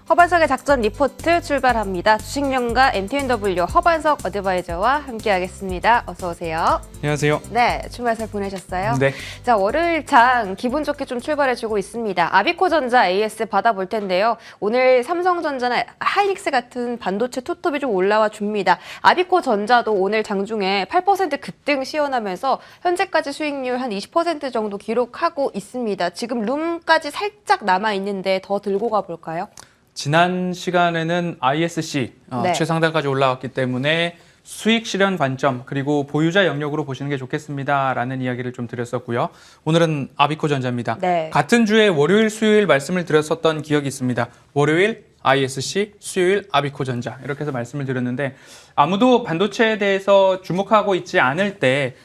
허반석의 작전 리포트 출발합니다. 주식연가 MTNW 허반석 어드바이저와 함께하겠습니다. 어서 오세요. 안녕하세요. 네, 주말 잘 보내셨어요? 네. 자, 월요일 장 기분 좋게 좀 출발해주고 있습니다. 아비코전자 AS 받아볼 텐데요. 오늘 삼성전자나 하이닉스 같은 반도체 투톱이 좀 올라와 줍니다. 아비코전자도 오늘 장중에 8% 급등 시연하면서 현재까지 수익률 한 20% 정도 기록하고 있습니다. 지금 룸까지 살짝 남아있는데 더 들고 가볼까요? 지난 시간에는 ISC 네. 최상단까지 올라왔기 때문에 수익 실현 관점 그리고 보유자 영역으로 보시는 게 좋겠습니다라는 이야기를 좀 드렸었고요. 오늘은 아비코전자입니다. 네. 같은 주에 월요일, 수요일 말씀을 드렸었던 기억이 있습니다. 월요일 ISC, 수요일 아비코전자 이렇게 해서 말씀을 드렸는데 아무도 반도체에 대해서 주목하고 있지 않을 때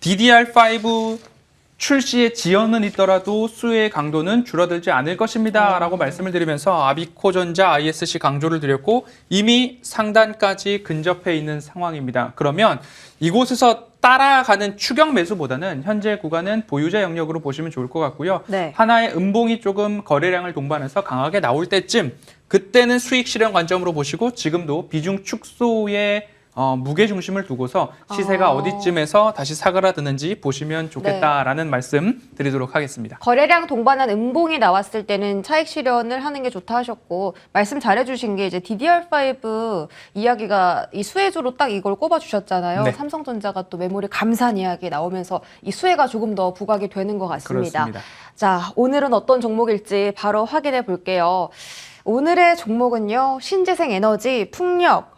DDR5 출시의 지연은 있더라도 수혜의 강도는 줄어들지 않을 것입니다 라고 말씀을 드리면서 아비코전자 ISC 강조를 드렸고 이미 상단까지 근접해 있는 상황입니다. 그러면 이곳에서 따라가는 추격 매수보다는 현재 구간은 보유자 영역으로 보시면 좋을 것 같고요. 네. 하나의 음봉이 조금 거래량을 동반해서 강하게 나올 때쯤 그때는 수익 실현 관점으로 보시고 지금도 비중 축소에 무게 중심을 두고서 시세가 어디쯤에서 다시 사그라드는지 보시면 좋겠다라는 말씀 드리도록 하겠습니다. 거래량 동반한 음봉이 나왔을 때는 차익 실현을 하는 게 좋다 하셨고 말씀 잘해주신 게 이제 DDR5 이야기가 이 수혜주로 딱 이걸 꼽아주셨잖아요. 네. 삼성전자가 또 메모리 감산 이야기 나오면서 이 수혜가 조금 더 부각이 되는 것 같습니다. 그렇습니다. 자, 오늘은 어떤 종목일지 바로 확인해 볼게요. 오늘의 종목은요, 신재생 에너지 풍력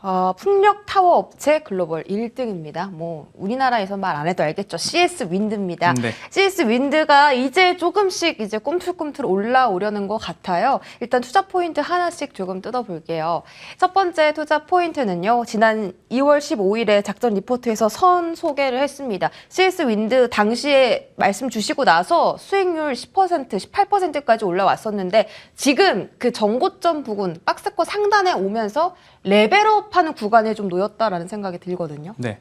타워 업체 글로벌 1등입니다. 뭐 우리나라에서 말 안 해도 알겠죠. CS 윈드입니다. 네. CS 윈드가 이제 조금씩 이제 꿈틀꿈틀 올라오려는 것 같아요. 일단 투자 포인트 하나씩 조금 뜯어볼게요. 첫 번째 투자 포인트는요, 지난 2월 15일에 작전 리포트에서 선 소개를 했습니다. CS 윈드 당시에 말씀 주시고 나서 수익률 10%, 18%까지 올라왔었는데 지금 그 전고점 부근, 박스권 상단에 오면서 레벨업하는 구간에 좀 놓였다라는 생각이 들거든요. 네.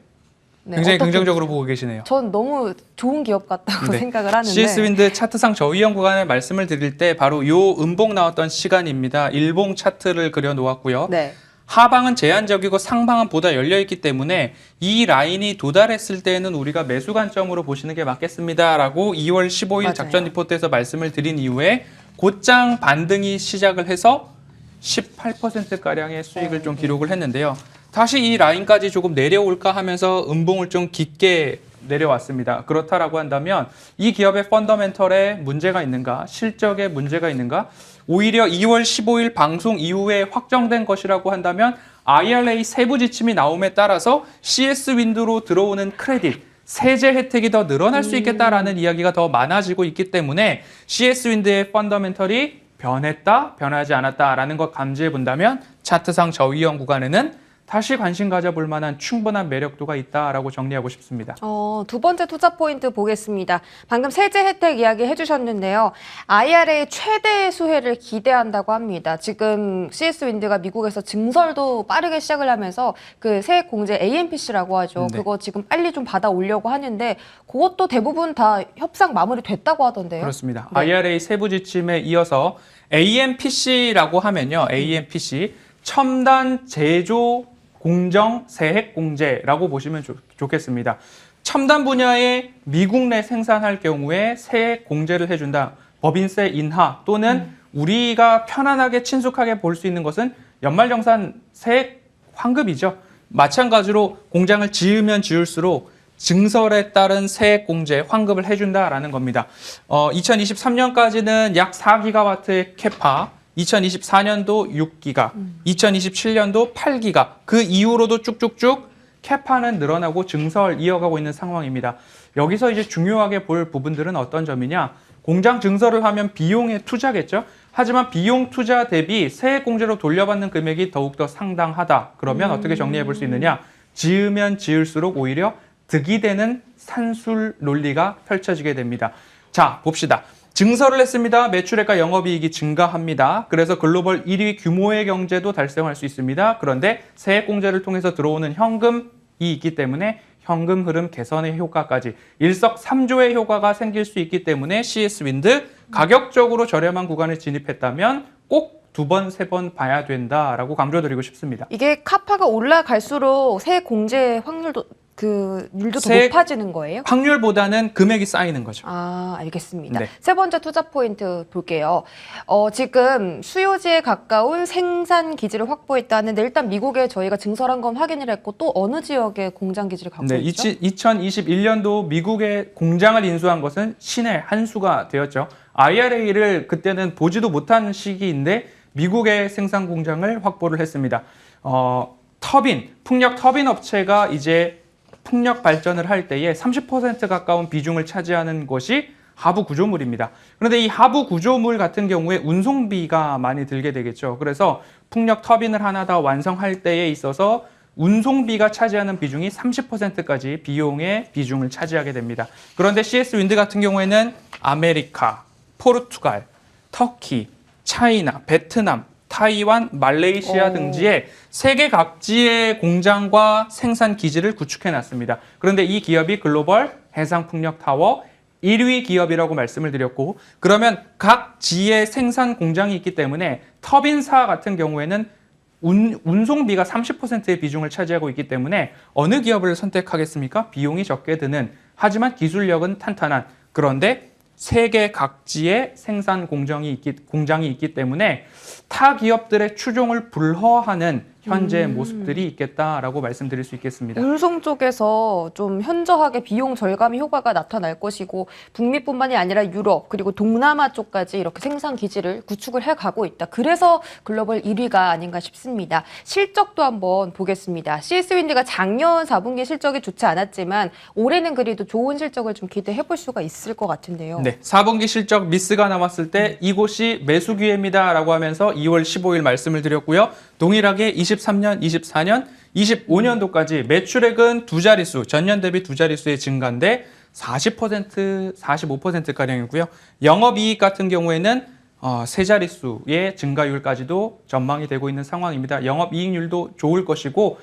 네, 굉장히 어떻게 긍정적으로 보세요? 보고 계시네요. 전 너무 좋은 기업 같다고 네. 생각을 하는데 CS윈드 차트상 저위험 구간을 말씀을 드릴 때 바로 요 음봉 나왔던 시간입니다. 일봉 차트를 그려 놓았고요. 네. 하방은 제한적이고 상방은 보다 열려있기 때문에 이 라인이 도달했을 때는 우리가 매수 관점으로 보시는 게 맞겠습니다라고 2월 15일 맞아요. 작전 리포트에서 말씀을 드린 이후에 곧장 반등이 시작을 해서 18%가량의 수익을 좀 기록을 했는데요. 다시 이 라인까지 조금 내려올까 하면서 음봉을 좀 깊게 내려왔습니다. 그렇다라고 한다면 이 기업의 펀더멘털에 문제가 있는가? 실적에 문제가 있는가? 오히려 2월 15일 방송 이후에 확정된 것이라고 한다면 IRA 세부 지침이 나옴에 따라서 CS 윈드로 들어오는 크레딧, 세제 혜택이 더 늘어날 수 있겠다라는 이야기가 더 많아지고 있기 때문에 CS 윈드의 펀더멘털이 변했다, 변하지 않았다라는 것 감지해 본다면 차트상 저위험 구간에는 다시 관심 가져볼 만한 충분한 매력도가 있다라고 정리하고 싶습니다. 두 번째 투자 포인트 보겠습니다. 방금 세제 혜택 이야기 해주셨는데요. IRA 최대 수혜를 기대한다고 합니다. 지금 CS 윈드가 미국에서 증설도 빠르게 시작을 하면서 그 세액 공제 AMPC라고 하죠. 네. 그거 지금 빨리 좀 받아오려고 하는데 그것도 대부분 다 협상 마무리됐다고 하던데요. 그렇습니다. 네. IRA 세부 지침에 이어서 AMPC라고 하면요. AMPC 첨단 제조 공정 세액 공제라고 보시면 좋겠습니다. 첨단 분야에 미국 내 생산할 경우에 세액 공제를 해준다. 법인세 인하 또는 우리가 편안하게 친숙하게 볼 수 있는 것은 연말정산 세액 환급이죠. 마찬가지로 공장을 지으면 지을수록 증설에 따른 세액 공제 환급을 해준다라는 겁니다. 2023년까지는 약 4기가와트의 캐파, 2024년도 6기가, 2027년도 8기가, 그 이후로도 쭉쭉쭉 캐파는 늘어나고 증설 이어가고 있는 상황입니다. 여기서 이제 중요하게 볼 부분들은 어떤 점이냐? 공장 증설을 하면 비용의 투자겠죠? 하지만 비용 투자 대비 세액 공제로 돌려받는 금액이 더욱더 상당하다. 그러면 어떻게 정리해 볼 수 있느냐? 지으면 지을수록 오히려 득이 되는 산술 논리가 펼쳐지게 됩니다. 자, 봅시다. 증설을 했습니다. 매출액과 영업이익이 증가합니다. 그래서 글로벌 1위 규모의 경제도 달성할 수 있습니다. 그런데 세액공제를 통해서 들어오는 현금이 있기 때문에 현금 흐름 개선의 효과까지 일석삼조의 효과가 생길 수 있기 때문에 CS 윈드 가격적으로 저렴한 구간에 진입했다면 꼭 두 번, 세 번 봐야 된다라고 강조드리고 싶습니다. 이게 카파가 올라갈수록 세 공제 확률도 율도 더 세- 높아지는 거예요? 확률보다는 금액이 쌓이는 거죠. 아, 알겠습니다. 네. 세 번째 투자 포인트 볼게요. 지금 수요지에 가까운 생산 기지를 확보했다는데 일단 미국에 저희가 증설한 건 확인을 했고 또 어느 지역에 공장 기지를 갖고 네, 있죠? 2021년도 미국에 공장을 인수한 것은 신의 한 수가 되었죠. IRA를 그때는 보지도 못한 시기인데 미국의 생산 공장을 확보를 했습니다. 풍력 터빈 업체가 이제 풍력 발전을 할 때에 30% 가까운 비중을 차지하는 것이 하부 구조물입니다. 그런데 이 하부 구조물 같은 경우에 운송비가 많이 들게 되겠죠. 그래서 풍력 터빈을 하나 더 완성할 때에 있어서 운송비가 차지하는 비중이 30%까지 비용의 비중을 차지하게 됩니다. 그런데 CS 윈드 같은 경우에는 아메리카, 포르투갈, 터키, 차이나, 베트남, 타이완, 말레이시아 등지에 세계 각지의 공장과 생산 기지를 구축해 놨습니다. 그런데 이 기업이 글로벌 해상풍력 타워 1위 기업이라고 말씀을 드렸고, 그러면 각 지에 생산 공장이 있기 때문에 터빈사 같은 경우에는 운송비가 30%의 비중을 차지하고 있기 때문에 어느 기업을 선택하겠습니까? 비용이 적게 드는, 하지만 기술력은 탄탄한, 그런데 세계 각지에 생산 공장이 있기 때문에 타 기업들의 추종을 불허하는 현재 모습들이 있겠다라고 말씀드릴 수 있겠습니다. 운송 쪽에서 좀 현저하게 비용 절감 효과가 나타날 것이고 북미뿐만이 아니라 유럽 그리고 동남아 쪽까지 이렇게 생산 기지를 구축을 해가고 있다. 그래서 글로벌 1위가 아닌가 싶습니다. 실적도 한번 보겠습니다. CS윈드가 작년 4분기 실적이 좋지 않았지만 올해는 그래도 좋은 실적을 좀 기대해 볼 수가 있을 것 같은데요. 네, 4분기 실적 미스가 나왔을 때 이곳이 매수 기회입니다라고 하면서 2월 15일 말씀을 드렸고요. 동일하게 23년, 24년, 25년도까지 매출액은 두 자릿수, 전년 대비 두 자릿수의 증가인데 40%, 45%가량이고요. 영업이익 같은 경우에는 세 자릿수의 증가율까지도 전망이 되고 있는 상황입니다. 영업이익률도 좋을 것이고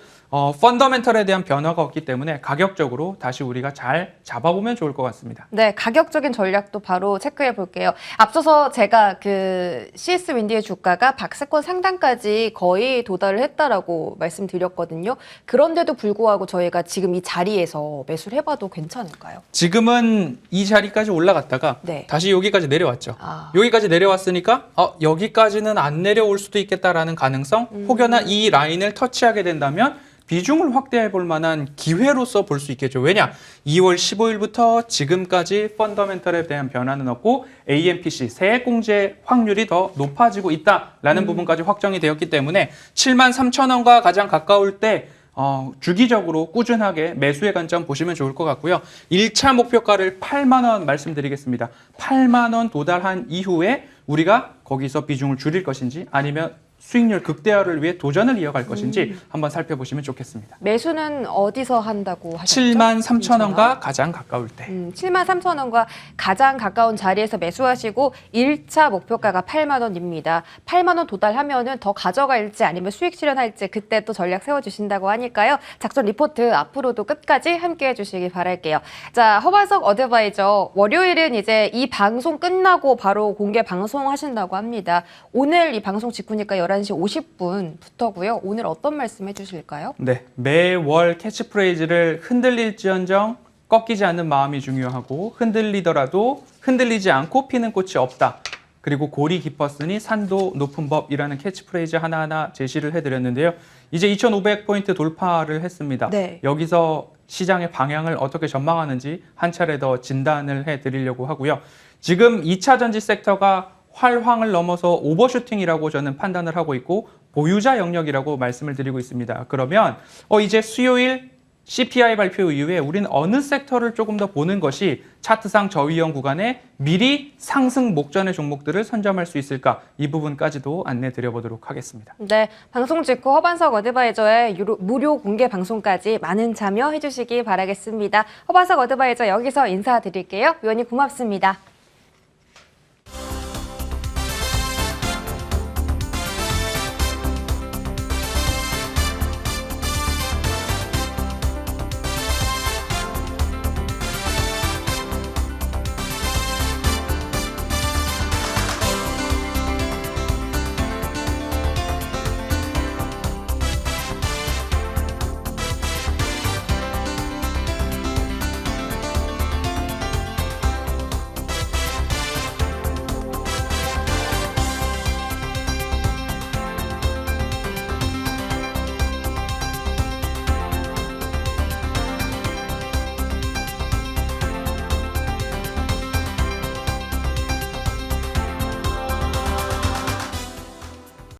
펀더멘털에 대한 변화가 없기 때문에 가격적으로 다시 우리가 잘 잡아보면 좋을 것 같습니다. 네, 가격적인 전략도 바로 체크해 볼게요. 앞서서 제가 그 CS 윈디의 주가가 박스권 상단까지 거의 도달을 했다라고 말씀드렸거든요. 그런데도 불구하고 저희가 지금 이 자리에서 매수를 해봐도 괜찮을까요? 지금은 이 자리까지 올라갔다가 네. 다시 여기까지 내려왔죠. 아. 여기까지 내려왔으니까 여기까지는 안 내려올 수도 있겠다라는 가능성, 혹여나 이 라인을 터치하게 된다면 비중을 확대해 볼 만한 기회로서 볼 수 있겠죠. 왜냐? 2월 15일부터 지금까지 펀더멘털에 대한 변화는 없고 AMPC 세액 공제 확률이 더 높아지고 있다라는 부분까지 확정이 되었기 때문에 73,000원과 가장 가까울 때 주기적으로 꾸준하게 매수의 관점 보시면 좋을 것 같고요. 1차 목표가를 8만 원 말씀드리겠습니다. 8만 원 도달한 이후에 우리가 거기서 비중을 줄일 것인지 아니면 수익률 극대화를 위해 도전을 이어갈 것인지 한번 살펴보시면 좋겠습니다. 매수는 어디서 한다고 하셨죠? 73,000원과 가장 가까울 때. 73,000원과 가장 가까운 자리에서 매수하시고 1차 목표가가 8만 원입니다. 8만 원 도달하면은 더 가져갈지 아니면 수익 실현할지 그때 또 전략 세워주신다고 하니까요. 작전 리포트 앞으로도 끝까지 함께 해주시기 바랄게요. 자, 허반석 어드바이저 월요일은 이제 이 방송 끝나고 바로 공개 방송하신다고 합니다. 오늘 이 방송 직후니까 11시 50분부터고요. 오늘 어떤 말씀 해주실까요? 네, 매월 캐치프레이즈를 흔들릴지언정 꺾이지 않는 마음이 중요하고 흔들리더라도 흔들리지 않고 피는 꽃이 없다. 그리고 골이 깊었으니 산도 높은 법이라는 캐치프레이즈 하나하나 제시를 해드렸는데요. 이제 2,500포인트 돌파를 했습니다. 네. 여기서 시장의 방향을 어떻게 전망하는지 한 차례 더 진단을 해드리려고 하고요. 지금 2차 전지 섹터가 활황을 넘어서 오버슈팅이라고 저는 판단을 하고 있고 보유자 영역이라고 말씀을 드리고 있습니다. 그러면 이제 수요일 CPI 발표 이후에 우리는 어느 섹터를 조금 더 보는 것이 차트상 저위험 구간에 미리 상승 목전의 종목들을 선점할 수 있을까, 이 부분까지도 안내 드려보도록 하겠습니다. 네, 방송 직후 허반석 어드바이저의 무료 공개 방송까지 많은 참여해 주시기 바라겠습니다. 허반석 어드바이저 여기서 인사드릴게요. 위원님 고맙습니다.